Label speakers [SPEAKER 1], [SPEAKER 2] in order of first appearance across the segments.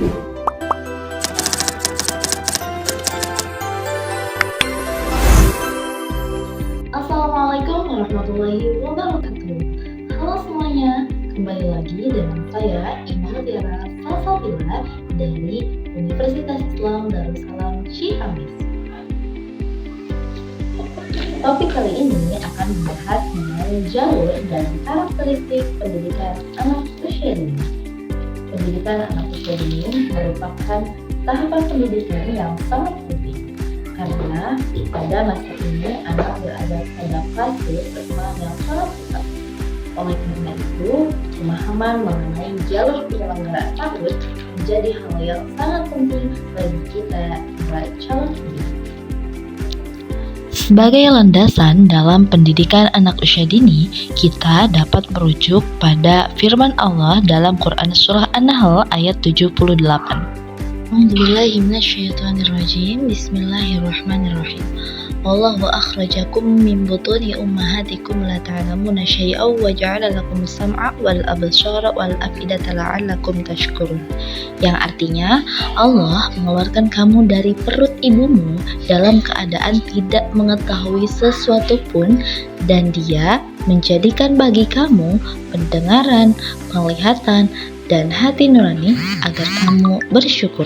[SPEAKER 1] Assalamualaikum warahmatullahi wabarakatuh. Halo semuanya, kembali lagi dengan saya Ibu Tiara Salsabila dari Universitas Islam Darussalam Ciamis. Topik kali ini akan membahas mengenai jalur dan karakteristik pendidikan anak usia dini. Pendidikan anak usia dini merupakan tahapan pendidikan yang sangat penting karena pada masa ini anak berada pada fase perkembangan yang sangat cepat. Oleh karena itu, pemahaman mengenai jalur penyelenggaraan PAUD menjadi hal yang sangat penting bagi kita para calon pendidik.
[SPEAKER 2] Sebagai landasan dalam pendidikan anak usia dini, kita dapat merujuk pada firman Allah dalam Quran Surah An-Nahl ayat 78. A'udzubillahiminasyaitonirrajim. Bismillahirrahmanirrahim. Wallahu akhrajakum min butuni ummahatikum la ta'lamuna syai'aw wa ja'ala lakum sam'a wal absara wal afidata la'allakum tashkurun. Yang artinya, Allah mengeluarkan kamu dari perut ibumu dalam keadaan tidak mengetahui sesuatu pun, dan Dia menjadikan bagi kamu pendengaran, penglihatan, dan hati nurani agar kamu bersyukur.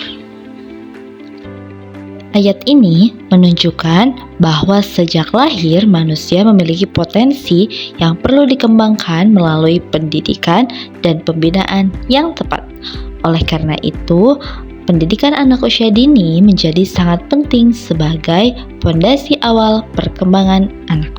[SPEAKER 2] Ayat ini menunjukkan bahwa sejak lahir manusia memiliki potensi yang perlu dikembangkan melalui pendidikan dan pembinaan yang tepat. Oleh karena itu, pendidikan anak usia dini menjadi sangat penting sebagai fondasi awal perkembangan anak.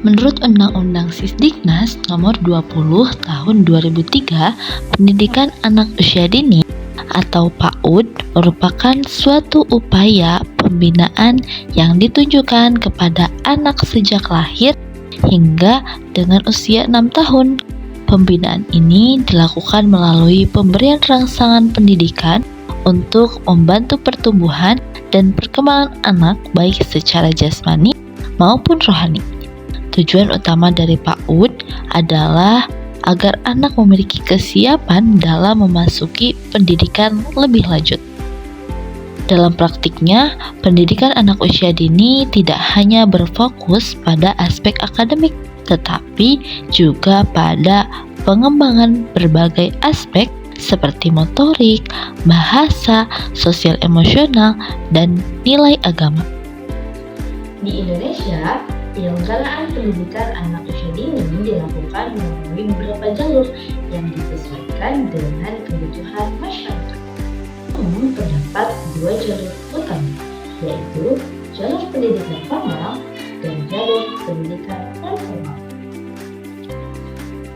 [SPEAKER 2] Menurut Undang-Undang Sisdiknas Nomor 20 Tahun 2003, pendidikan anak usia dini atau PAUD merupakan suatu upaya pembinaan yang ditujukan kepada anak sejak lahir hingga dengan usia 6 tahun. Pembinaan ini dilakukan melalui pemberian rangsangan pendidikan untuk membantu pertumbuhan dan perkembangan anak baik secara jasmani maupun rohani. Tujuan utama dari PAUD adalah agar anak memiliki kesiapan dalam memasuki pendidikan lebih lanjut. Dalam praktiknya, pendidikan anak usia dini tidak hanya berfokus pada aspek akademik, tetapi juga pada pengembangan berbagai aspek seperti motorik, bahasa, sosial emosional, dan nilai agama.
[SPEAKER 1] Di Indonesia, penyelenggaraan pendidikan anak usia dini dilakukan melalui beberapa jalur yang disesuaikan dengan kebutuhan masyarakat. Terdapat dua jalur utama, yaitu jalur pendidikan formal dan jalur pendidikan non-formal.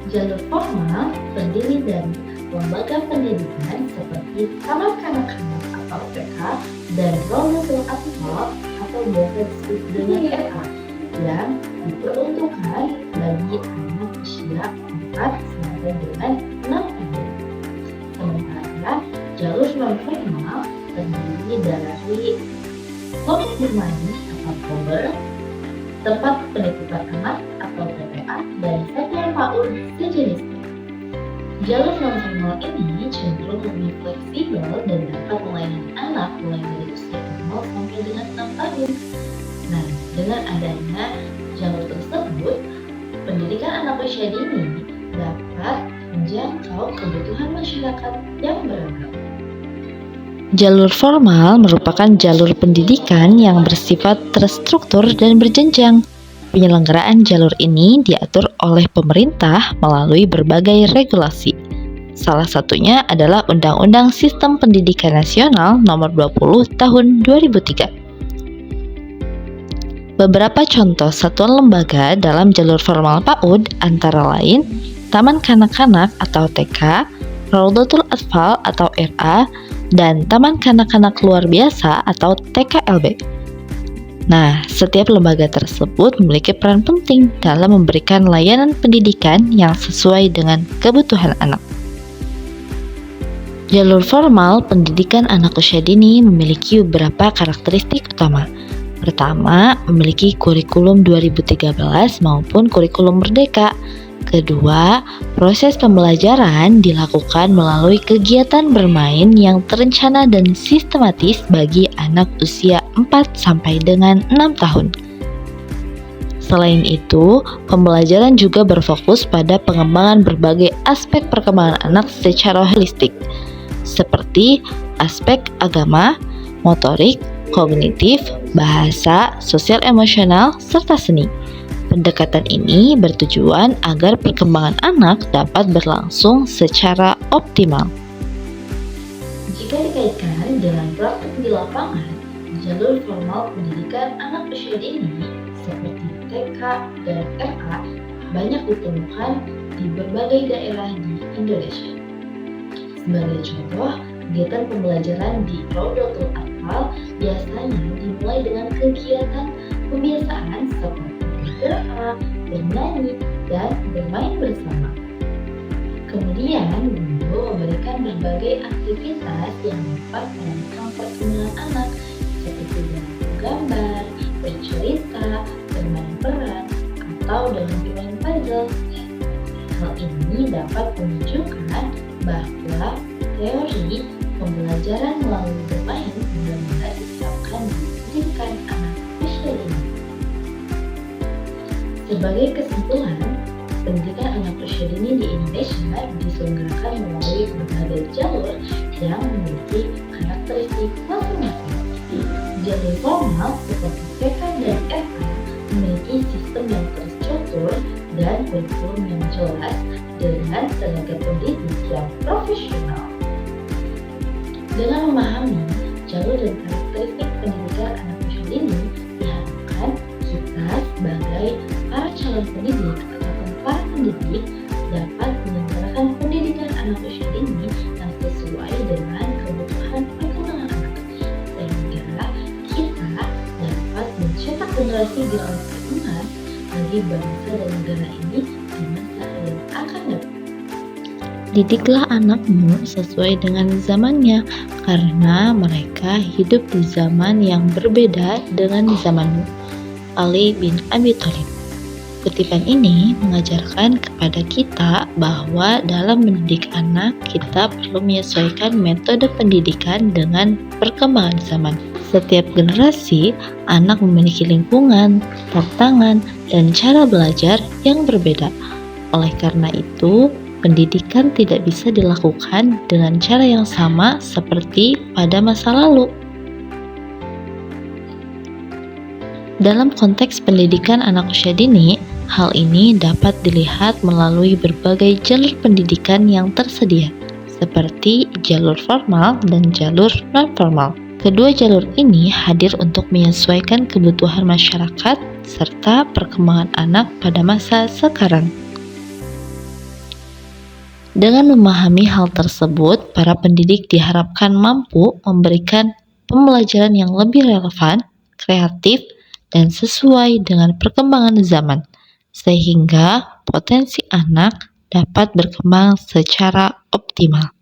[SPEAKER 1] Jalur formal terdiri dari lembaga pendidikan seperti taman kanak-kanak atau TK dan Rawdatul Atfal atau biasa disebut dengan RA yang diperuntukkan bagi anak usia 4 sampai dengan 6 tahun. Sementara jalur non-formal terdiri dari Pondok Bermain atau Ponder, tempat penitipan anak atau TPA, dan satuan PAUD sejenisnya. Jalur non-formal ini cenderung lebih fleksibel dan dapat melayani anak mulai dari usia 0 sampai dengan 6 tahun. Nah, dengan adanya jalur tersebut, pendidikan anak usia dini dapat menjangkau kebutuhan masyarakat yang beragam.
[SPEAKER 2] Jalur formal merupakan jalur pendidikan yang bersifat terstruktur dan berjenjang. Penyelenggaraan jalur ini diatur oleh pemerintah melalui berbagai regulasi. Salah satunya adalah Undang-Undang Sistem Pendidikan Nasional Nomor 20 Tahun 2003. Beberapa contoh satuan lembaga dalam jalur formal PAUD antara lain Taman Kanak-Kanak atau TK, Rawdatul Atfal atau RA, dan Taman Kanak-Kanak Luar Biasa atau TKLB. Nah, setiap lembaga tersebut memiliki peran penting dalam memberikan layanan pendidikan yang sesuai dengan kebutuhan anak. Jalur formal pendidikan anak usia dini memiliki beberapa karakteristik utama. Pertama, memiliki kurikulum 2013 maupun kurikulum merdeka. Kedua, proses pembelajaran dilakukan melalui kegiatan bermain yang terencana dan sistematis bagi anak usia 4 sampai dengan 6 tahun. Selain itu, pembelajaran juga berfokus pada pengembangan berbagai aspek perkembangan anak secara holistik, seperti aspek agama, motorik, kognitif, bahasa, sosial emosional, serta seni. Pendekatan ini bertujuan agar perkembangan anak dapat berlangsung secara optimal.
[SPEAKER 1] Jika dikaitkan dengan praktik di lapangan, jalur formal pendidikan anak usia dini seperti TK dan RA banyak ditemukan di berbagai daerah di Indonesia. Sebagai contoh, kegiatan pembelajaran di Raudatul Atfal biasanya dimulai dengan kegiatan pembiasaan seperti berdoa, bernyanyi, dan bermain bersama. Kemudian, guru memberikan berbagai aktivitas yang dapat merangsang perkembangan anak seperti menggambar, bercerita, bermain peran, atau dengan bermain puzzle. Hal ini dapat menunjukkan bahwa teori pembelajaran melalui bermain benar-benar diterapkan di pendidikan anak usia dini. Sebagai kesimpulan, pendidikan anak usia dini di Indonesia diselenggarakan melalui berbagai jalur yang memiliki karakteristik masing-masing. Jalur formal seperti TK dan RA memiliki sistem yang terstruktur dan kurikulum yang jelas dengan tenaga pendidik yang profesional. Dengan memahami jalur dan karakteristik pendidikan anak usia dini, diharapkan kita sebagai para calon pendidik ataupun para pendidik dapat menyelenggarakan pendidikan anak usia dini yang sesuai dengan kebutuhan perkembangan anak, sehingga kita dapat mencetak generasi emas bagi bangsa dan negara ini di masa yang akan datang.
[SPEAKER 2] Didiklah anakmu sesuai dengan zamannya, karena mereka hidup di zaman yang berbeda dengan zamanmu. Ali bin Abi Thalib. Kutipan ini mengajarkan kepada kita bahwa dalam mendidik anak, kita perlu menyesuaikan metode pendidikan dengan perkembangan zaman. Setiap generasi, anak memiliki lingkungan, tantangan, dan cara belajar yang berbeda. Oleh karena itu, pendidikan tidak bisa dilakukan dengan cara yang sama seperti pada masa lalu. Dalam konteks pendidikan anak usia dini, hal ini dapat dilihat melalui berbagai jalur pendidikan yang tersedia, seperti jalur formal dan jalur non-formal. Kedua jalur ini hadir untuk menyesuaikan kebutuhan masyarakat serta perkembangan anak pada masa sekarang. Dengan memahami hal tersebut, para pendidik diharapkan mampu memberikan pembelajaran yang lebih relevan, kreatif, dan sesuai dengan perkembangan zaman, sehingga potensi anak dapat berkembang secara optimal.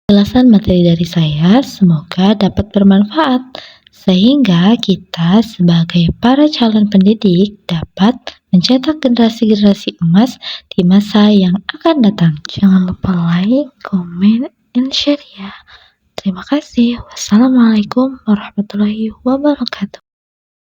[SPEAKER 2] Penjelasan materi dari saya semoga dapat bermanfaat, sehingga kita sebagai para calon pendidik dapat mencetak generasi-generasi emas di masa yang akan datang. Jangan lupa like, komen, and share ya. Terima kasih. Wassalamualaikum warahmatullahi wabarakatuh.